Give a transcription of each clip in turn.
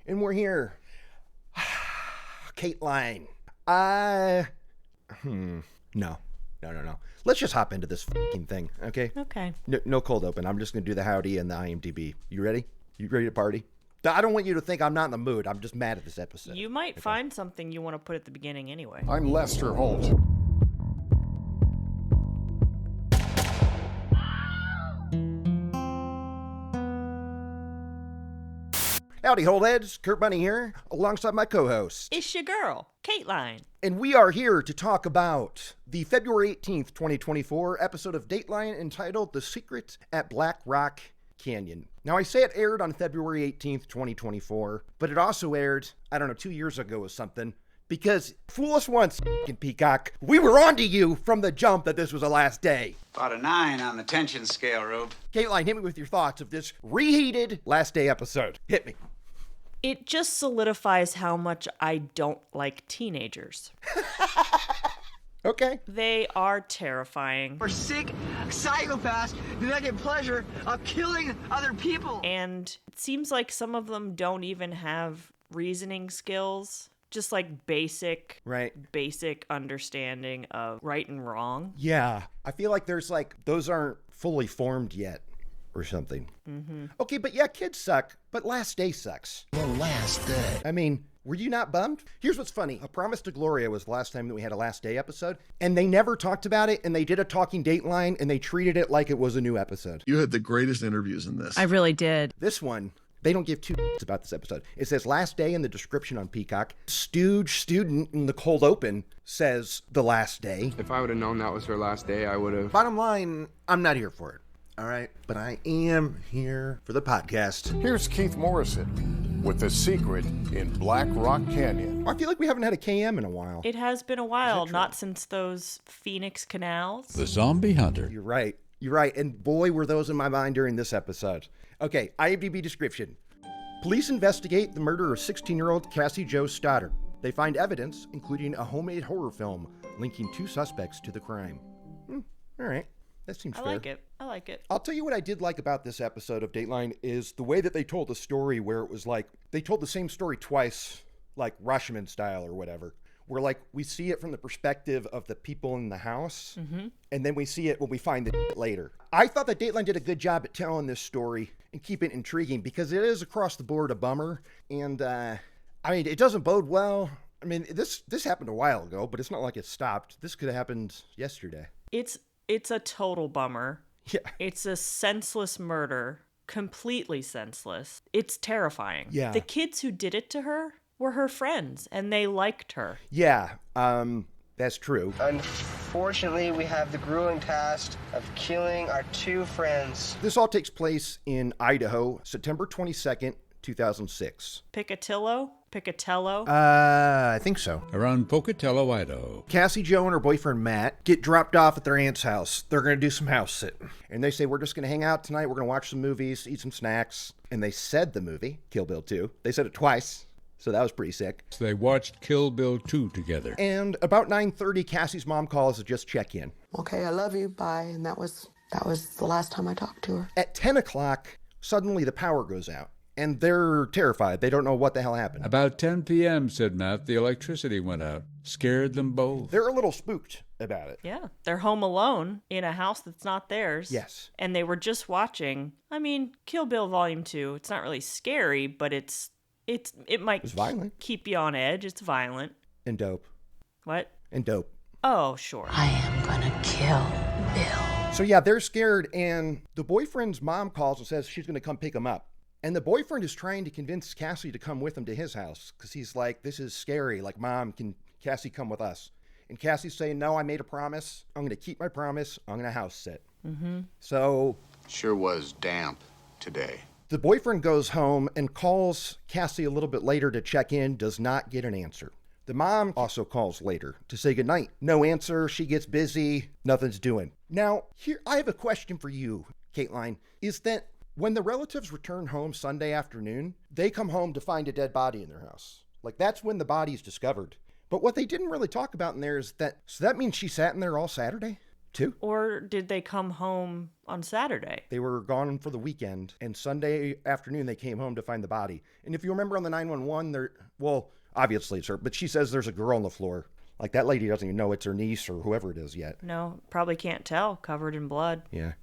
And we're here. Kateline. No. Let's just hop into this fucking thing, okay? Okay. No cold open. I'm just going to do the howdy and the IMDb. You ready? You ready to party? I don't want you to think I'm not in the mood. I'm just mad at this episode. You might find something you want to put at the beginning anyway. I'm Lester Holt. Howdy, holtheads. Kurt Bunny here, alongside my co-host. It's your girl, Kateline. And we are here to talk about the February 18th, 2024 episode of Dateline entitled The Secret at Black Rock Canyon. Now, I say it aired on February 18th, 2024, but it also aired, 2 years ago or something, because fool us once, f***ing Peacock, we were onto you from the jump that this was the last day. About a 9 on the tension scale, Rube. Kateline, hit me with your thoughts of this reheated last day episode. Hit me. It just solidifies how much I don't like teenagers. Okay. They are terrifying. We're sick psychopaths that get pleasure of killing other people. And it seems like some of them don't even have reasoning skills. Just like basic understanding of right and wrong. Yeah. I feel like there's those aren't fully formed yet or something. Mm-hmm. Okay, but yeah, kids suck, but last day sucks. The last day. I mean, were you not bummed? Here's what's funny. A Promise to Gloria was the last time that we had a last day episode, and they never talked about it, and they did a talking Dateline, and they treated it like it was a new episode. You had the greatest interviews in this. I really did. This one, they don't give two about this episode. It says last day in the description on Peacock. Stooge student in the cold open says the last day. If I would have known that was her last day, I would have... Bottom line, I'm not here for it. All right, but I am here for the podcast. Here's Keith Morrison with The Secret in Black Rock Canyon. I feel like we haven't had a KM in a while. It has been a while, not since those Phoenix canals. The Zombie Hunter. You're right. And boy, were those in my mind during this episode. Okay, IMDb description. Police investigate the murder of 16-year-old Cassie Jo Stoddart. They find evidence, including a homemade horror film, linking 2 suspects to the crime. All right. That seems fair. I like it. I'll tell you what I did like about this episode of Dateline is the way that they told the story, where it was like, they told the same story twice, like Rashomon style or whatever, where we see it from the perspective of the people in the house, and then we see it when we find the later. I thought that Dateline did a good job at telling this story and keeping it intriguing, because it is across the board a bummer, and it doesn't bode well. I mean, this happened a while ago, but it's not like it stopped. This could have happened yesterday. It's a total bummer. Yeah. It's a senseless murder. Completely senseless. It's terrifying. Yeah. The kids who did it to her were her friends, and they liked her. Yeah, that's true. Unfortunately, we have the grueling task of killing our 2 friends. This all takes place in Idaho, September 22nd, 2006. Pocatello? I think so. Around Pocatello, Idaho. Cassie Jo and her boyfriend Matt get dropped off at their aunt's house. They're going to do some house sitting. And they say, we're just going to hang out tonight. We're going to watch some movies, eat some snacks. And they said the movie, Kill Bill 2. They said it twice. So that was pretty sick. So they watched Kill Bill 2 together. And about 9:30, Cassie's mom calls to just check in. Okay, I love you, bye. And that was the last time I talked to her. At 10 o'clock, suddenly the power goes out. And they're terrified. They don't know what the hell happened. About 10 p.m., said Matt, the electricity went out. Scared them both. They're a little spooked about it. Yeah. They're home alone in a house that's not theirs. Yes. And they were just watching, Kill Bill Volume 2. It's not really scary, but it might violent. Keep you on edge. It's violent. And dope. What? And dope. Oh, sure. I am gonna kill Bill. So yeah, they're scared, and the boyfriend's mom calls and says she's going to come pick him up. And the boyfriend is trying to convince Cassie to come with him to his house, because he's like, this is scary. Like, Mom, can Cassie come with us? And Cassie's saying, no, I made a promise. I'm going to keep my promise. I'm going to house sit. Mm-hmm. So... Sure was damp today. The boyfriend goes home and calls Cassie a little bit later to check in, does not get an answer. The mom also calls later to say goodnight. No answer. She gets busy. Nothing's doing. Now, here, I have a question for you, Kateline. Is that when the relatives return home Sunday afternoon, they come home to find a dead body in their house. That's when the body's discovered. But what they didn't really talk about in there is that, so that means she sat in there all Saturday? 2. Or did they come home on Saturday? They were gone for the weekend, and Sunday afternoon they came home to find the body. And if you remember on the 911, obviously it's her, but she says there's a girl on the floor. Like, that lady doesn't even know it's her niece or whoever it is yet. No, probably can't tell, covered in blood. Yeah.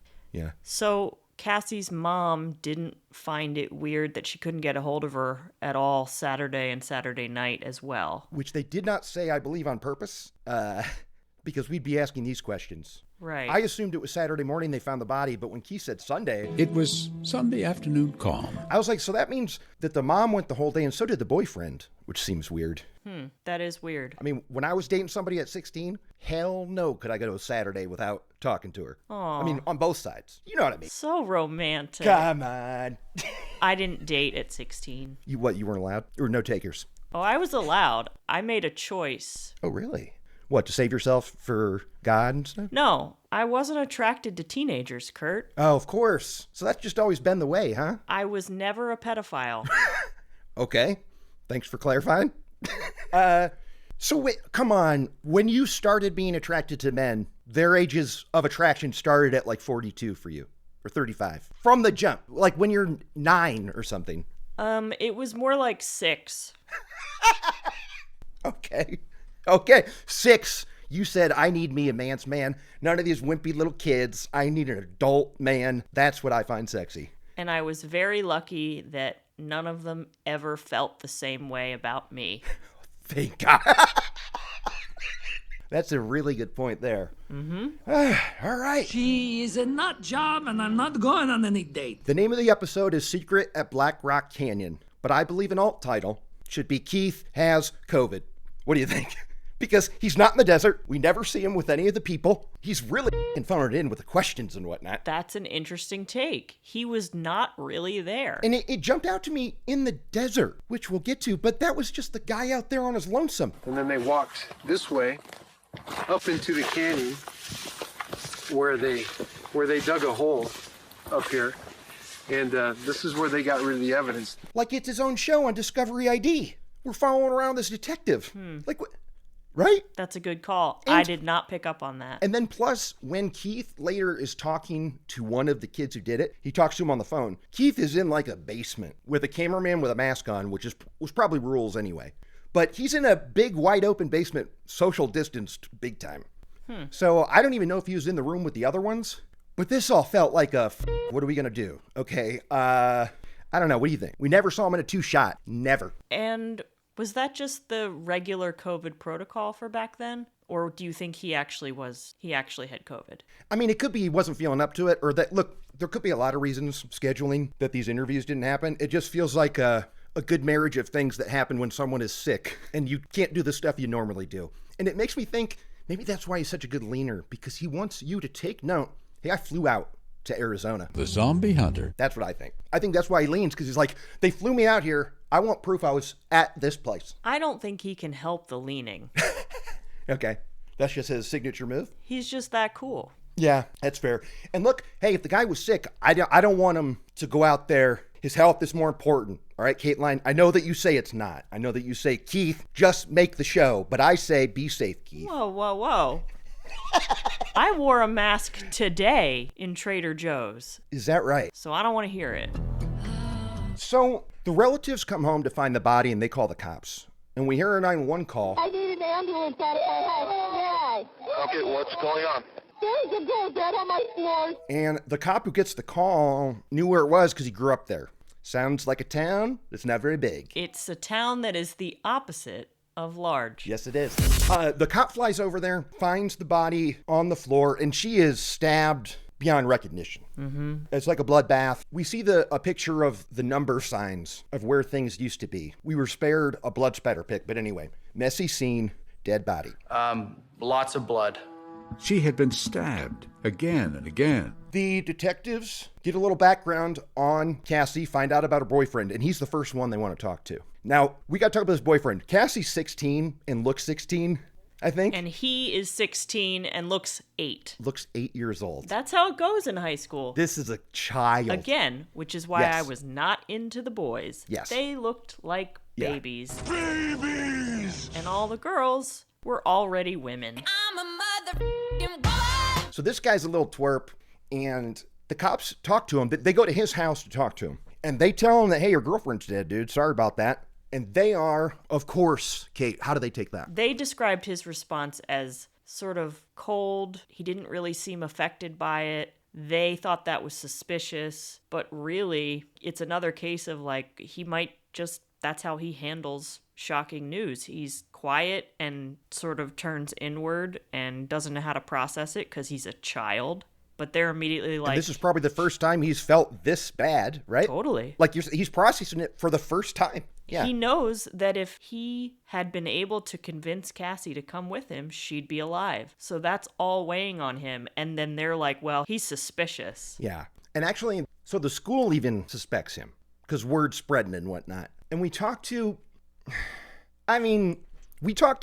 So Cassie's mom didn't find it weird that she couldn't get a hold of her at all Saturday and Saturday night as well. Which they did not say, I believe, on purpose, because we'd be asking these questions. Right. I assumed it was Saturday morning they found the body, but when Keith said Sunday... It was Sunday afternoon calm. I was like, so that means that the mom went the whole day, and so did the boyfriend, which seems weird. That is weird. I mean, when I was dating somebody at 16, hell no could I go to a Saturday without talking to her. Aw. I mean, on both sides. You know what I mean? So romantic. Come on. I didn't date at 16. You weren't allowed? Or no takers? Oh, I was allowed. I made a choice. Oh, really? What, to save yourself for God and stuff? No, I wasn't attracted to teenagers, Kurt. Oh, of course. So that's just always been the way, huh? I was never a pedophile. Okay. Thanks for clarifying. So wait, come on. When you started being attracted to men, their ages of attraction started at like 42 for you, or 35. From the jump, like when you're 9 or something. It was more like 6. Okay. 6. You said, I need me a man's man. None of these wimpy little kids. I need an adult man. That's what I find sexy. And I was very lucky that none of them ever felt the same way about me. Thank God. That's a really good point there. All right. She is a nut job, and I'm not going on any date. The name of the episode is Secret at Black Rock Canyon, but I believe an alt title should be Keith Has COVID. What do you think? Because he's not in the desert. We never see him with any of the people. He's really phoned in with the questions and whatnot. That's an interesting take. He was not really there. And it jumped out to me in the desert, which we'll get to, but that was just the guy out there on his lonesome. And then they walked this way up into the canyon where they dug a hole up here. And this is where they got rid of the evidence. Like it's his own show on Discovery ID. We're following around this detective. Like what? Right? That's a good call. And, I did not pick up on that. And then plus, when Keith later is talking to one of the kids who did it, he talks to him on the phone. Keith is in like a basement with a cameraman with a mask on, which was probably rules anyway. But he's in a big, wide open basement, social distanced big time. So I don't even know if he was in the room with the other ones. But this all felt like what are we going to do? Okay, I don't know. What do you think? We never saw him in a 2-shot. Never. And was that just the regular COVID protocol for back then? Or do you think he actually had COVID? I mean, it could be he wasn't feeling up to it, or that, look, there could be a lot of reasons scheduling that these interviews didn't happen. It just feels like a good marriage of things that happen when someone is sick and you can't do the stuff you normally do. And it makes me think maybe that's why he's such a good leaner, because he wants you to take note. Hey, I flew out to Arizona. The zombie hunter. That's what I think. I think that's why he leans, because he's like, they flew me out here. I want proof I was at this place. I don't think he can help the leaning. Okay. That's just his signature move? He's just that cool. Yeah, that's fair. And look, hey, if the guy was sick, I don't want him to go out there. His health is more important. All right, Kateline, I know that you say it's not. I know that you say, Keith, just make the show. But I say, be safe, Keith. Whoa. I wore a mask today in Trader Joe's. Is that right? So I don't want to hear it. So the relatives come home to find the body and they call the cops. And we hear a 911 call. I need an ambulance. Okay, what's going on? There's a girl dead on my floor. And the cop who gets the call knew where it was because he grew up there. Sounds like a town that's not very big. It's a town that is the opposite of large. Yes, it is. The cop flies over there, finds the body on the floor, and she is stabbed beyond recognition. Mm-hmm. It's like a bloodbath. We see a picture of the number signs of where things used to be. We were spared a blood spatter pic, but anyway, messy scene, dead body. Lots of blood. She had been stabbed again and again. The detectives get a little background on Cassie, find out about her boyfriend, and he's the first one they want to talk to. Now, we got to talk about his boyfriend. Cassie's 16 and looks 16, I think. And he is 16 and looks 8. Looks 8 years old. That's how it goes in high school. This is a child. Again, which is why Yes. I was not into the boys. Yes. They looked like babies. Babies! And all the girls were already women. I'm a motherfucking woman. So this guy's a little twerp, and the cops talk to him. They go to his house to talk to him. And they tell him that, hey, your girlfriend's dead, dude. Sorry about that. And they are, of course, Kate, how do they take that? They described his response as sort of cold. He didn't really seem affected by it. They thought that was suspicious. But really, it's another case of like, he might just, that's how he handles shocking news. He's quiet and sort of turns inward and doesn't know how to process it because he's a child. But they're immediately like... And this is probably the first time he's felt this bad, right? Totally. Like he's processing it for the first time. Yeah. He knows that if he had been able to convince Cassie to come with him, she'd be alive. So that's all weighing on him. And then they're like, well, he's suspicious. Yeah. And actually, so the school even suspects him because word's spreading and whatnot. And we talked to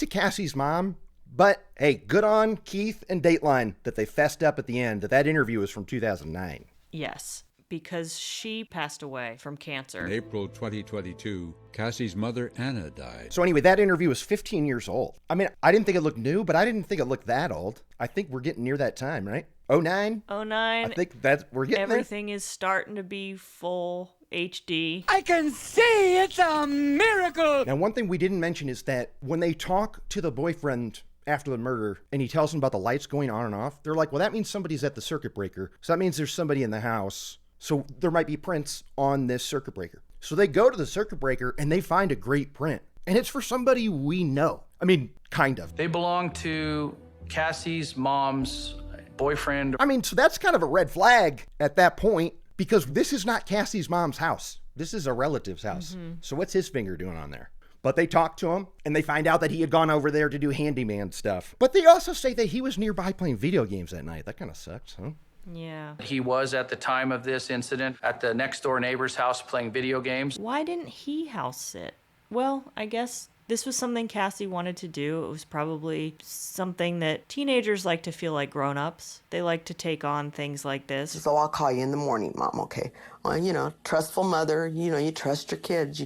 Cassie's mom. But, hey, good on Keith and Dateline that they fessed up at the end that interview was from 2009. Yes, because she passed away from cancer. In April 2022, Cassie's mother, Anna, died. So anyway, that interview was 15 years old. I mean, I didn't think it looked new, but I didn't think it looked that old. I think we're getting near that time, right? 09? 09. I think we're getting Everything is starting to be full HD. I can see it's a miracle. Now, one thing we didn't mention is that when they talk to the boyfriend after the murder and he tells them about the lights going on and off, they're like, well, that means somebody's at the circuit breaker. So that means there's somebody in the house. So there might be prints on this circuit breaker. So they go to the circuit breaker and they find a great print. And it's for somebody we know. I mean, kind of. They belong to Cassie's mom's boyfriend. I mean, so that's kind of a red flag at that point because this is not Cassie's mom's house. This is a relative's house. Mm-hmm. So what's his finger doing on there? But they talk to him, and they find out that he had gone over there to do handyman stuff. But they also say that he was nearby playing video games that night. That kind of sucks, huh? Yeah. He was, at the time of this incident, at the next-door neighbor's house playing video games. Why didn't he house sit? Well, I guess this was something Cassie wanted to do. It was probably something that teenagers like to feel like grown-ups. They like to take on things like this. So I'll call you in the morning, Mom, okay? Well, trustful mother, you trust your kids,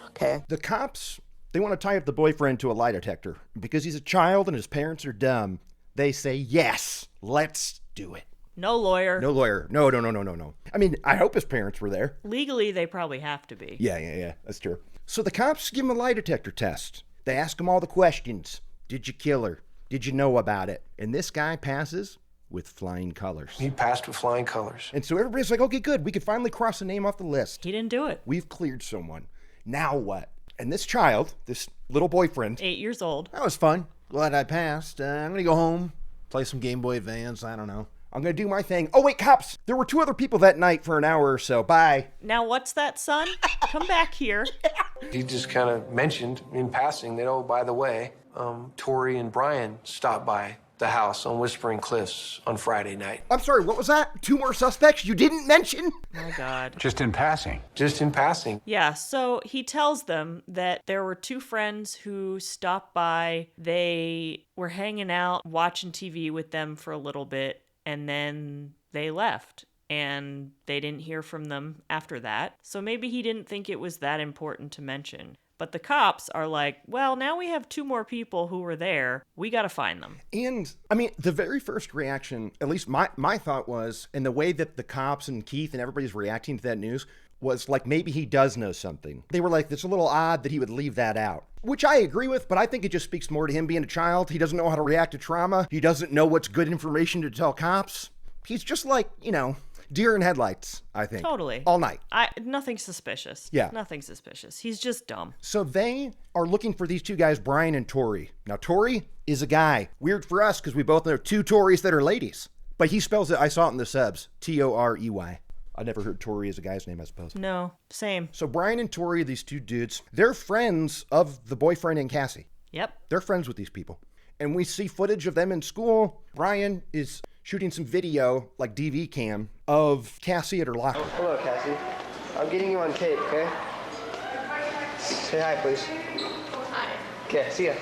okay? The cops, they want to tie up the boyfriend to a lie detector. Because he's a child and his parents are dumb, they say, yes, let's do it. No lawyer. No lawyer. No. I mean, I hope his parents were there. Legally, they probably have to be. Yeah. That's true. So the cops give him a lie detector test. They ask him all the questions. Did you kill her? Did you know about it? And this guy passes with flying colors. He passed with flying colors. And so everybody's like, okay, good. We can finally cross a name off the list. He didn't do it. We've cleared someone. Now what? And this child, this little boyfriend. 8 years old. That was fun. Glad I passed. I'm going to go home, play some Game Boy Advance. I don't know. I'm going to do my thing. Oh, wait, cops. There were 2 other people that night for an hour or so. Bye. Now, what's that, son? Come back here. He just kind of mentioned in passing that, oh, by the way, Tori and Brian stopped by the house on Whispering Cliffs on Friday night. I'm sorry, what was that? 2 more suspects you didn't mention? My God. Just in passing. Just in passing. Yeah, so he tells them that there were 2 friends who stopped by. They were hanging out, watching TV with them for a little bit, and then they left. And they didn't hear from them after that. So maybe he didn't think it was that important to mention. But the cops are like, well, now we have 2 more people who were there. We got to find them. And, I mean, the very first reaction, at least my thought was, and the way that the cops and Keith and everybody's reacting to that news was like, maybe he does know something. They were like, it's a little odd that he would leave that out. Which I agree with, but I think it just speaks more to him being a child. He doesn't know how to react to trauma. He doesn't know what's good information to tell cops. He's just like, deer in headlights, I think. Totally. All night. Nothing suspicious. Yeah. Nothing suspicious. He's just dumb. So they are looking for these 2 guys, Brian and Torey. Now, Torey is a guy. Weird for us because we both know 2 Torys that are ladies. But he spells it, I saw it in the subs, Torey. I never heard Torey as a guy's name, I suppose. No, same. So Brian and Torey, these 2 dudes, they're friends of the boyfriend and Cassie. Yep. They're friends with these people. And we see footage of them in school. Brian is shooting some video, like DV cam, of Cassie at her locker. Oh, hello, Cassie. I'm getting you on tape, okay? Say hi, please. Hi. Okay, see ya.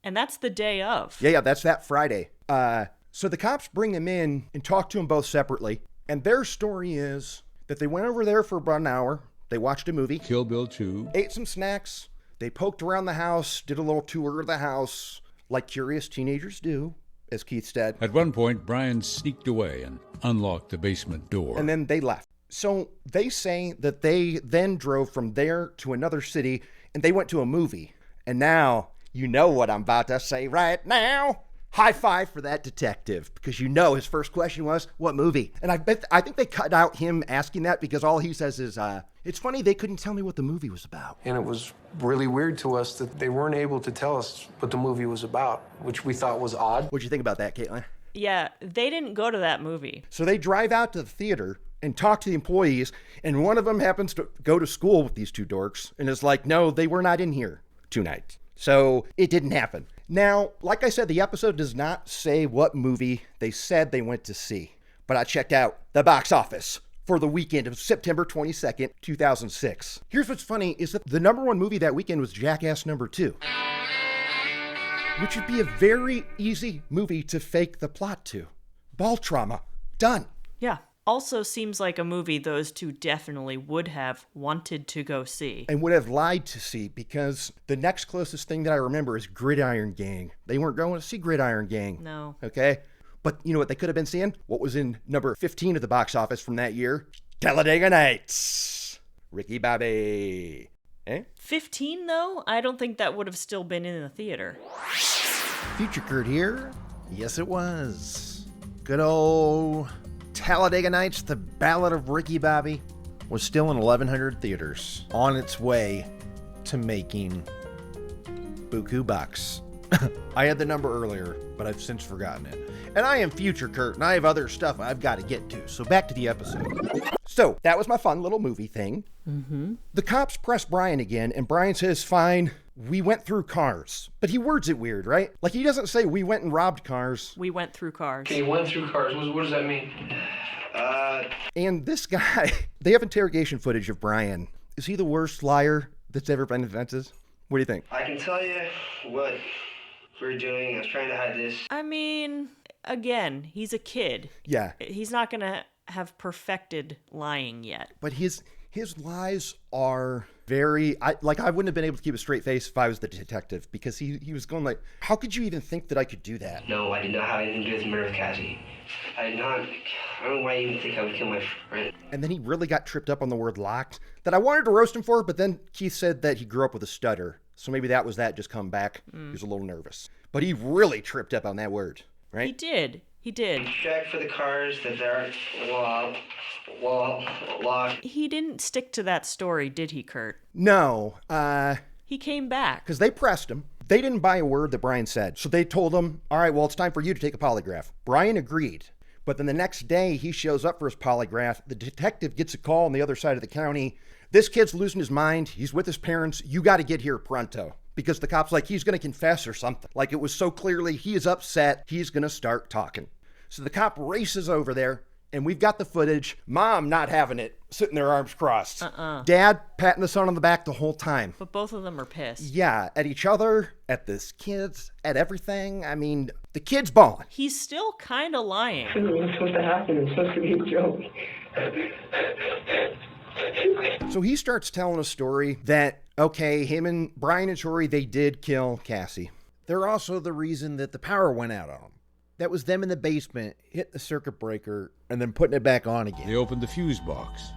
And that's the day of. Yeah, that's that Friday. So the cops bring them in and talk to them both separately. And their story is that they went over there for about an hour. They watched a movie. Kill Bill 2. Ate some snacks. They poked around the house, did a little tour of the house, like curious teenagers do. as Keith said. At one point, Brian sneaked away and unlocked the basement door. And then they left. So they say that they then drove from there to another city and they went to a movie. And now, you know what I'm about to say right now. High five for that detective, because you know his first question was, what movie? And I think they cut out him asking that because all he says is, it's funny they couldn't tell me what the movie was about. And it was really weird to us that they weren't able to tell us what the movie was about, which we thought was odd. What'd you think about that, Caitlin? Yeah, they didn't go to that movie. So they drive out to the theater and talk to the employees, and one of them happens to go to school with these two dorks and is like, no, they were not in here 2 nights. So it didn't happen. Now, like I said, the episode does not say what movie they said they went to see, but I checked out the box office for the weekend of September 22nd, 2006. Here's what's funny is that the #1 movie that weekend was Jackass Number 2, which would be a very easy movie to fake the plot to. Ball trauma. Done. Yeah. Also seems like a movie those two definitely would have wanted to go see. And would have lied to see, because the next closest thing that I remember is Gridiron Gang. They weren't going to see Gridiron Gang. No. Okay? But you know what they could have been seeing? What was in number 15 of the box office from that year? Talladega Nights. Ricky Bobby. Eh? 15 though? I don't think that would have still been in the theater. Future Kurt here. Yes, it was. Good old Talladega Nights, the Ballad of Ricky Bobby, was still in 1,100 theaters, on its way to making buku bucks. I had the number earlier, but I've since forgotten it. And I am Future Kurt, and I have other stuff I've got to get to, so back to the episode. So, that was my fun little movie thing. Mm-hmm. The cops press Brian again, and Brian says, fine, we went through cars. But he words it weird, right? Like, he doesn't say we went and robbed cars. We went through cars. Okay, went through cars. What does that mean? And this guy, they have interrogation footage of Brian. Is he the worst liar that's ever been invented? What do you think? I can tell you what we're doing. I was trying to hide this. I mean, again, he's a kid. Yeah. He's not going to have perfected lying yet. But his lies are very, I wouldn't have been able to keep a straight face if I was the detective, because he was going like, how could you even think that I could do that? No, I did not have anything to do with the murder of Cassie. I don't know why you even think I would kill my friend. And then he really got tripped up on the word locked that I wanted to roast him for, but then Keith said that he grew up with a stutter. So maybe that was that just come back. He was a little nervous. But he really tripped up on that word, right? He did. Check for the cars that they're wall locked. He didn't stick to that story, did he, Kurt? No. He came back. Because they pressed him. They didn't buy a word that Brian said. So they told him, all right, well, it's time for you to take a polygraph. Brian agreed. But then the next day, he shows up for his polygraph. The detective gets a call on the other side of the county. This kid's losing his mind. He's with his parents. You got to get here pronto. Because the cop's like, he's going to confess or something. Like, it was so clearly he is upset. He's going to start talking. So the cop races over there, and we've got the footage. Mom not having it, sitting there arms crossed. Dad patting the son on the back the whole time. But both of them are pissed. Yeah, at each other, at this kids, at everything. I mean, the kid's bawling. He's still kind of lying. It was supposed to happen. It was supposed to be a joke. So he starts telling a story that, okay, him and Brian and Torey, they did kill Cassie. They're also the reason that the power went out on them. That was them in the basement, hit the circuit breaker, and then putting it back on again. They opened the fuse box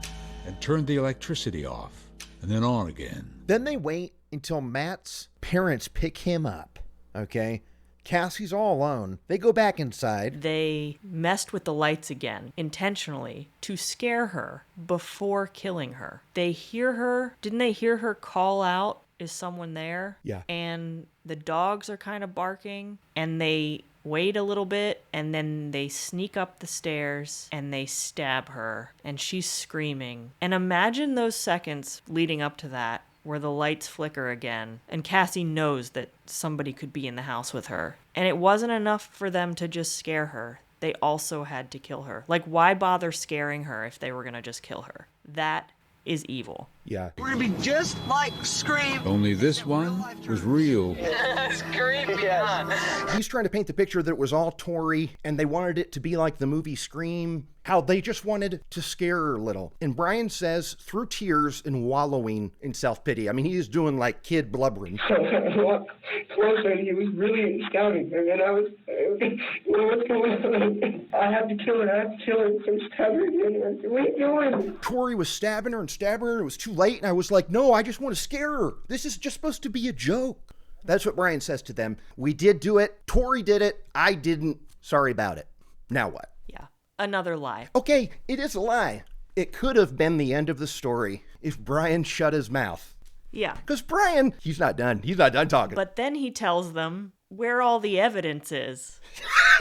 and turned the electricity off, and then on again. Then they wait until Matt's parents pick him up, okay? Cassie's all alone. They go back inside. They messed with the lights again, intentionally, to scare her before killing her. They hear her. Didn't they hear her call out, is someone there? Yeah. And the dogs are kind of barking, and they wait a little bit, and then they sneak up the stairs, and they stab her, and she's screaming. And imagine those seconds leading up to that, where the lights flicker again, and Cassie knows that somebody could be in the house with her. And it wasn't enough for them to just scare her. They also had to kill her. Like, why bother scaring her if they were going to just kill her? That is evil. Yeah. We're gonna be just like Scream. Only this one was real. It's creepy, huh? He's trying to paint the picture that it was all Torey, and they wanted it to be like the movie Scream, how they just wanted to scare her a little. And Brian says, through tears and wallowing in self-pity. I mean, he is doing like kid blubbering. I walked closer and he was really scouting. And then I was, what's going on? I have to kill her. So stab her again. What are you doing? Torey was stabbing her, and it was too late. And I was like, no, I just want to scare her. This is just supposed to be a joke. That's what Brian says to them. We did do it. Torey did it. I didn't. Sorry about it. Now what? Yeah. Another lie. Okay, it is a lie. It could have been the end of the story if Brian shut his mouth. Yeah. Because Brian, he's not done. He's not done talking. But then he tells them where all the evidence is.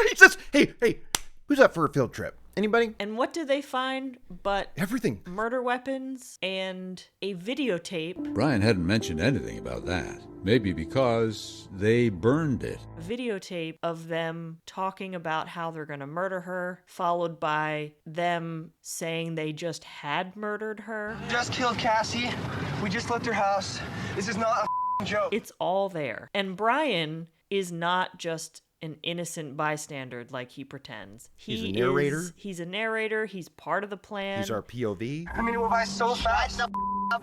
He says, hey, who's up for a field trip? Anybody? And what do they find but everything? Murder weapons and a videotape. Brian hadn't mentioned anything about that. Maybe because they burned it. A videotape of them talking about how they're going to murder her, followed by them saying they just had murdered her. Just killed Cassie. We just left her house. This is not a joke. It's all there. And Brian is not just an innocent bystander like he pretends. He's a narrator. He's a narrator. He's part of the plan. He's our POV. I mean, it went by so fast.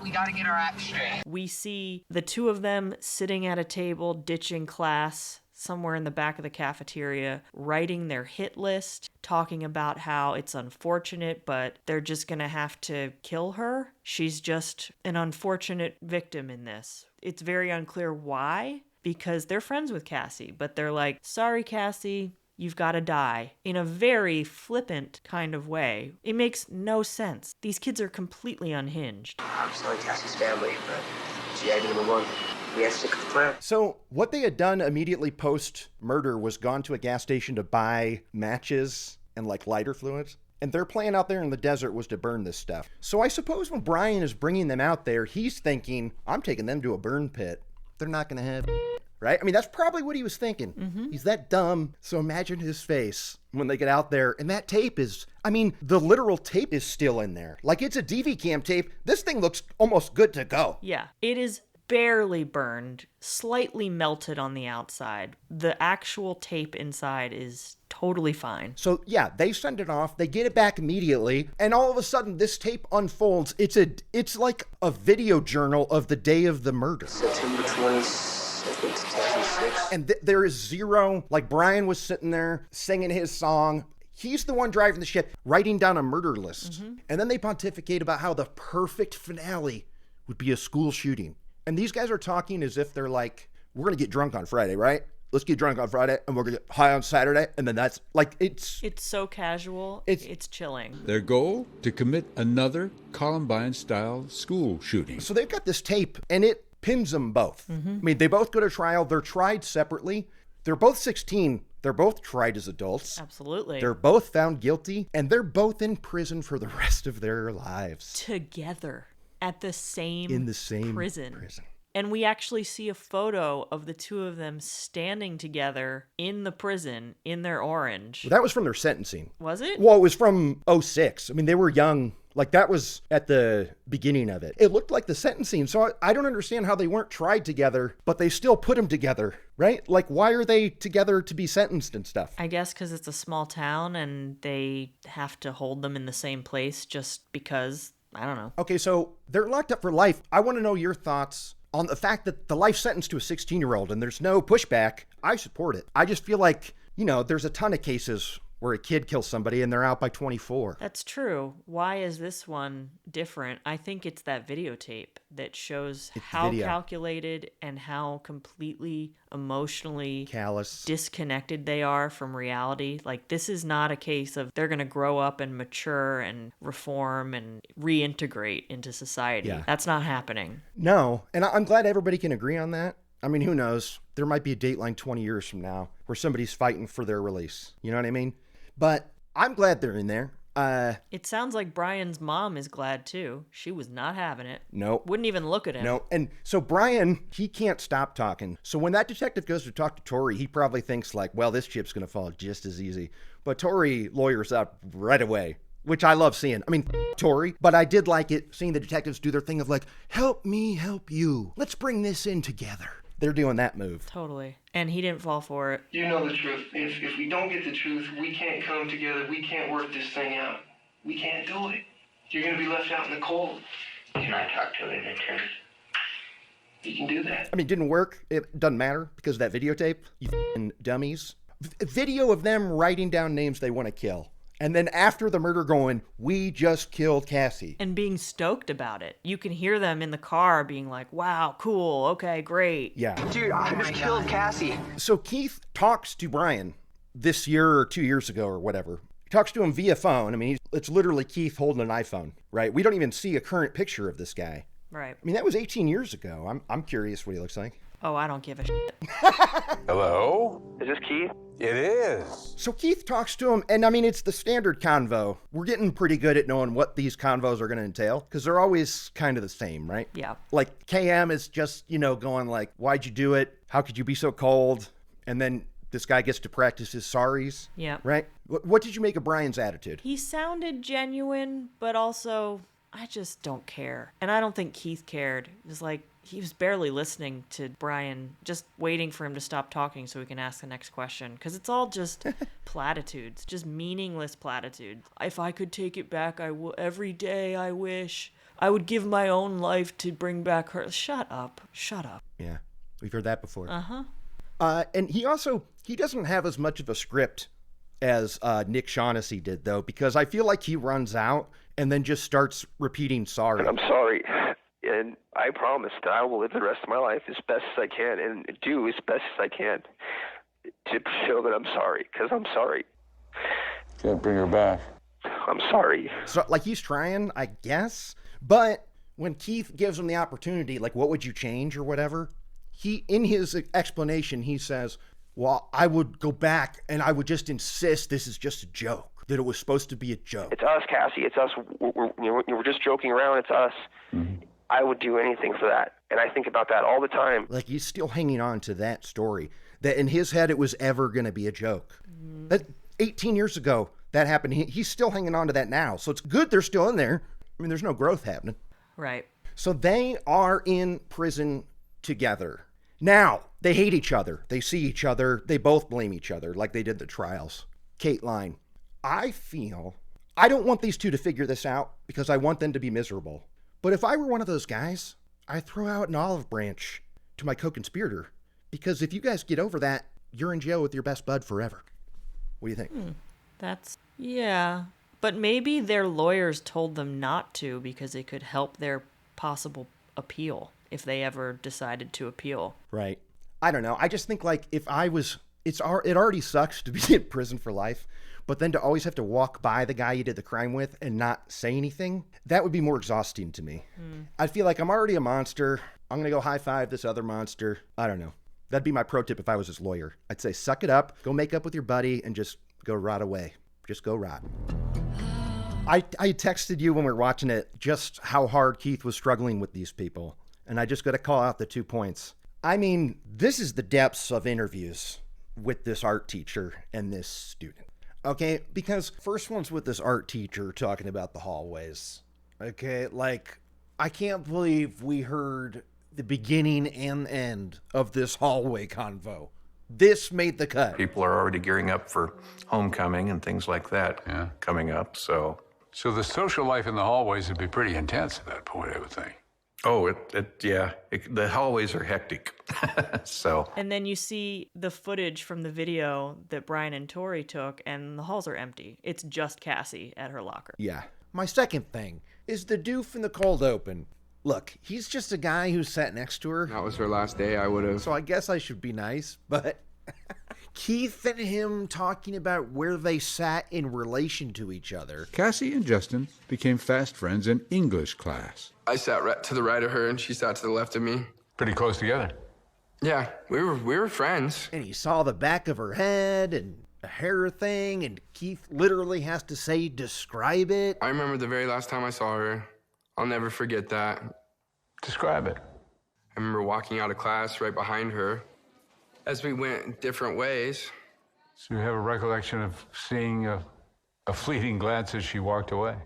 We gotta get our act straight. We see the two of them sitting at a table, ditching class somewhere in the back of the cafeteria, writing their hit list, talking about how it's unfortunate, but they're just gonna have to kill her. She's just an unfortunate victim in this. It's very unclear why, because they're friends with Cassie, but they're like, sorry, Cassie, you've got to die, in a very flippant kind of way. It makes no sense. These kids are completely unhinged. I'm sorry, Cassie's family, but she had number one. We had to stick with the plan. So what they had done immediately post-murder was gone to a gas station to buy matches and like lighter fluids. And their plan out there in the desert was to burn this stuff. So I suppose when Brian is bringing them out there, he's thinking, I'm taking them to a burn pit. They're not going to have, right? I mean, that's probably what he was thinking. Mm-hmm. He's that dumb. So imagine his face when they get out there. And that tape is, I mean, the literal tape is still in there. Like it's a DV cam tape. This thing looks almost good to go. Yeah, it is barely burned, slightly melted on the outside. The actual tape inside is totally fine. So yeah, they send it off, they get it back immediately, and all of a sudden this tape unfolds. It's like a video journal of the day of the murder. September 22nd, 2006. And there is zero, like Brian was sitting there singing his song. He's the one driving the ship, writing down a murder list. Mm-hmm. And then they pontificate about how the perfect finale would be a school shooting. And these guys are talking as if they're like, we're going to get drunk on Friday, right? Let's get drunk on Friday and we're going to get high on Saturday. And then that's like, it's so casual. It's chilling. Their goal, to commit another Columbine-style school shooting. So they've got this tape and it pins them both. Mm-hmm. I mean, they both go to trial. They're tried separately. They're both 16. They're both tried as adults. Absolutely. They're both found guilty and they're both in prison for the rest of their lives. Together. At the same in the same prison. And we actually see a photo of the two of them standing together in the prison in their orange. Well, that was from their sentencing. Was it? Well, it was from 2006. I mean, they were young. Like, that was at the beginning of it. It looked like the sentencing. So I don't understand how they weren't tried together, but they still put them together, right? Like, why are they together to be sentenced and stuff? I guess because it's a small town and they have to hold them in the same place just because... I don't know. Okay, so they're locked up for life. I want to know your thoughts on the fact that the life sentence to a 16-year-old and there's no pushback. I support it. I just feel like, there's a ton of cases where a kid kills somebody and they're out by 24. That's true. Why is this one different? I think it's that videotape that shows how calculated and how completely emotionally callous, disconnected they are from reality. Like, this is not a case of they're going to grow up and mature and reform and reintegrate into society. Yeah. That's not happening. No, and I'm glad everybody can agree on that. I mean, who knows? There might be a Dateline 20 years from now where somebody's fighting for their release. You know what I mean? But I'm glad they're in there. It sounds like Brian's mom is glad too. She was not having it. Nope. Wouldn't even look at him. No. And so Brian, he can't stop talking. So when that detective goes to talk to Torey, he probably thinks like, well, this chip's going to fall just as easy. But Torey lawyers up right away. which I love seeing. I mean, Torey, but I did like it seeing the detectives do their thing of like, help me help you. Let's bring this in together. They're doing that move. Totally. And he didn't fall for it. You know the truth. If we don't get the truth, we can't come together. We can't work this thing out. We can't do it. You're going to be left out in the cold. Can I talk to an intern? You can do that. I mean, it didn't work. It doesn't matter because of that videotape. You f***ing dummies. Video of them writing down names they want to kill. And then after the murder going, we just killed Cassie. And being stoked about it. You can hear them in the car being like, wow, cool, okay, great. Yeah. Dude, I just killed Cassie. So Keith talks to Brian this year or 2 years ago or whatever. He talks to him via phone. I mean, it's literally Keith holding an iPhone, right? We don't even see a current picture of this guy. Right. I mean, that was 18 years ago. I'm curious what he looks like. Oh, I don't give a shit. Hello? Is this Keith? It is. So Keith talks to him, and I mean, it's the standard convo. We're getting pretty good at knowing what these convos are going to entail, because they're always kind of the same, right? Yeah. Like, KM is just, going like, why'd you do it? How could you be so cold? And then this guy gets to practice his sorries. Yeah. Right? What did you make of Brian's attitude? He sounded genuine, but also, I just don't care. And I don't think Keith cared. It was like, he was barely listening to Brian, just waiting for him to stop talking so he can ask the next question. Because it's all just platitudes, just meaningless platitudes. If I could take it back, I would. Every day I wish I would give my own life to bring back her. Shut up. Shut up. Yeah, we've heard that before. Uh-huh. And he doesn't have as much of a script as Nick Shaughnessy did, though, because I feel like he runs out and then just starts repeating sorry. And I'm sorry. And I promise that I will live the rest of my life as best as I can and do as best as I can to show that I'm sorry, because I'm sorry. Can't bring her back. I'm sorry. So, like, he's trying, I guess, but when Keith gives him the opportunity, like, what would you change or whatever, in his explanation, he says, well, I would go back and I would just insist this is just a joke, that it was supposed to be a joke. It's us, Cassie. It's us. We're just joking around. It's us. Mm-hmm. I would do anything for that. And I think about that all the time. Like, he's still hanging on to that story, that in his head it was ever going to be a joke. That 18 years ago, that happened. He's still hanging on to that now. So it's good they're still in there. I mean, there's no growth happening. Right. So they are in prison together. Now, they hate each other. They see each other. They both blame each other like they did the trials. Kateline, I feel I don't want these two to figure this out because I want them to be miserable. But if I were one of those guys, I'd throw out an olive branch to my co-conspirator, because if you guys get over that, you're in jail with your best bud forever. What do you think? Yeah. But maybe their lawyers told them not to because it could help their possible appeal if they ever decided to appeal. Right. I don't know. I just think, like, if I was, it already sucks to be in prison for life, but then to always have to walk by the guy you did the crime with and not say anything, that would be more exhausting to me. I feel like I'm already a monster. I'm going to go high five this other monster. I don't know. That'd be my pro tip if I was his lawyer. I'd say, suck it up, go make up with your buddy, and just go rot away. Just go rot. I texted you when we were watching it just how hard Keith was struggling with these people. And I just got to call out the 2 points. I mean, this is the depths of interviews with this art teacher and this student. Okay, because first one's with this art teacher talking about the hallways. Okay, like, I can't believe we heard the beginning and end of this hallway convo. This made the cut. People are already gearing up for homecoming and things like that coming up, so. So the social life in the hallways would be pretty intense at that point, I would think. Oh, the hallways are hectic, so. And then you see the footage from the video that Brian and Torey took, and the halls are empty. It's just Cassie at her locker. Yeah. My second thing is the doof in the cold open. Look, he's just a guy who sat next to her. That was her last day, I would have. So I guess I should be nice, but Keith and him talking about where they sat in relation to each other. Cassie and Justin became fast friends in English class. I sat right to the right of her, and she sat to the left of me. Pretty close together. Yeah, we were friends. And he saw the back of her head and a hair thing, and Keith literally has to say, describe it. I remember the very last time I saw her. I'll never forget that. Describe it. I remember walking out of class right behind her as we went different ways. So you have a recollection of seeing a A fleeting glance as she walked away.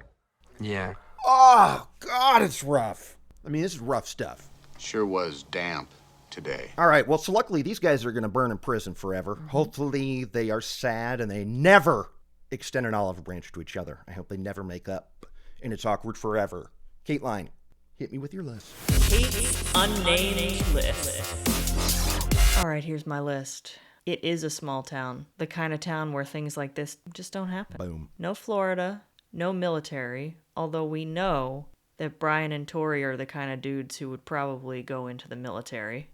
Yeah. Oh, God, it's rough. I mean, this is rough stuff. Sure was damp today. All right, well, so luckily these guys are going to burn in prison forever. Hopefully they are sad and they never extend an olive branch to each other. I hope they never make up and it's awkward forever. Kateline, hit me with your list. Kate's unnamed list. All right, here's my list. It is a small town, the kind of town where things like this just don't happen. Boom. No Florida, no military, although we know that Brian and Tori are the kind of dudes who would probably go into the military.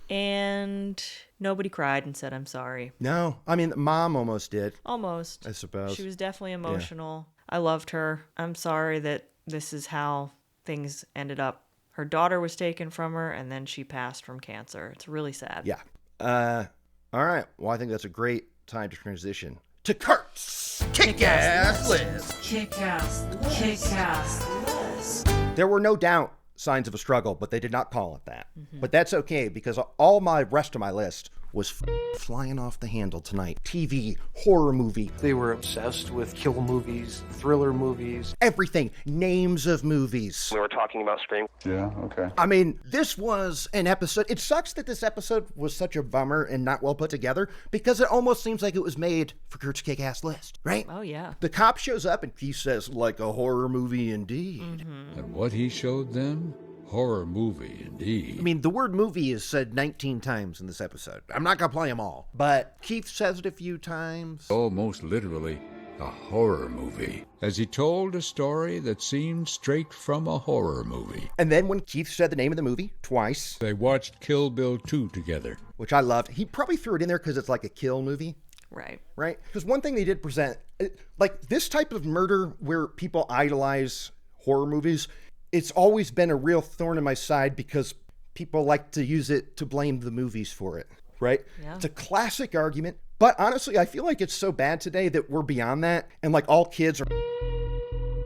And nobody cried and said, I'm sorry. No, I mean, Mom almost did. Almost. I suppose. She was definitely emotional. Yeah. I loved her. I'm sorry that this is how things ended up. Her daughter was taken from her, and then she passed from cancer. It's really sad. Yeah. All right. Well, I think that's a great time to transition to Kurt's Kick-Ass List. Kick-Ass List. There were no doubt signs of a struggle, but they did not call it that. But that's okay, because all my rest of my list was flying off the handle tonight. TV, horror movie. They were obsessed with kill movies, thriller movies. Everything. Names of movies. We were talking about Scream. Yeah, okay. I mean, this was an episode. It sucks that this episode was such a bummer and not well put together, because it almost seems like it was made for Kurt's Kick-Ass List, right? Oh, yeah. The cop shows up and he says, like a horror movie indeed. And what he showed them? Horror movie, indeed. I mean, the word movie is said 19 times in this episode. I'm not going to play them all, but Keith says it a few times. Almost literally, a horror movie. As he told a story that seemed straight from a horror movie. And then when Keith said the name of the movie twice, they watched Kill Bill 2 together. Which I loved. He probably threw it in there because it's like a kill movie. Right. Right? Because one thing they did present, like this type of murder where people idolize horror movies, it's always been a real thorn in my side because people like to use it to blame the movies for it, right? Yeah. It's a classic argument, but honestly, I feel like it's so bad today that we're beyond that, and like all kids are,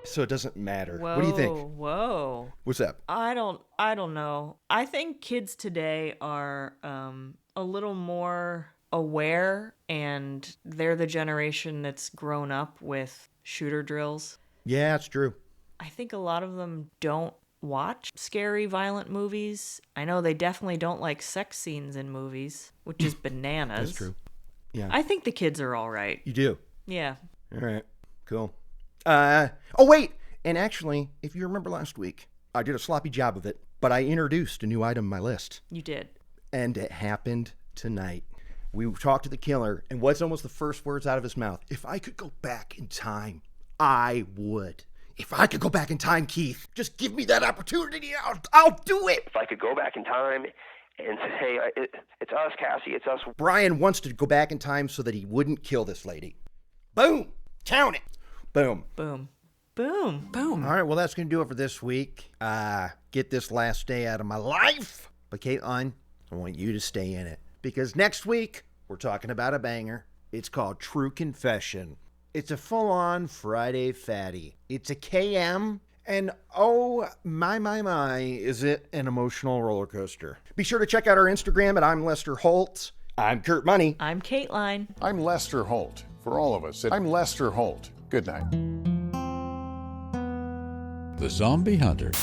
so it doesn't matter. Whoa, what do you think? Whoa. What's up? I don't know. I think kids today are a little more aware, and they're the generation that's grown up with shooter drills. Yeah, it's true. I think a lot of them don't watch scary, violent movies. I know they definitely don't like sex scenes in movies, which is bananas. That's true. Yeah. I think the kids are all right. You do? Yeah. All right. Cool. Oh, wait. And actually, if you remember last week, I did a sloppy job of it, but I introduced a new item on my list. You did. And it happened tonight. We talked to the killer, and what's almost the first words out of his mouth? If I could go back in time, I would. If I could go back in time, Keith, just give me that opportunity. I'll do it. If I could go back in time and say, hey, it's us, Cassie, it's us. Brian wants to go back in time so that he wouldn't kill this lady. Boom. Count it. Boom. Boom. Boom. Boom. All right, well, that's going to do it for this week. Get this last day out of my life. But Kateline, I want you to stay in it. Because next week, we're talking about a banger. It's called True Confession. It's a full-on Friday fatty. It's a KM, and oh, my, is it an emotional roller coaster. Be sure to check out our Instagram at I'm Lester Holt. I'm Kurt Money. I'm Kateline. I'm Lester Holt. For all of us, I'm Lester Holt. Good night. The Zombie Hunter.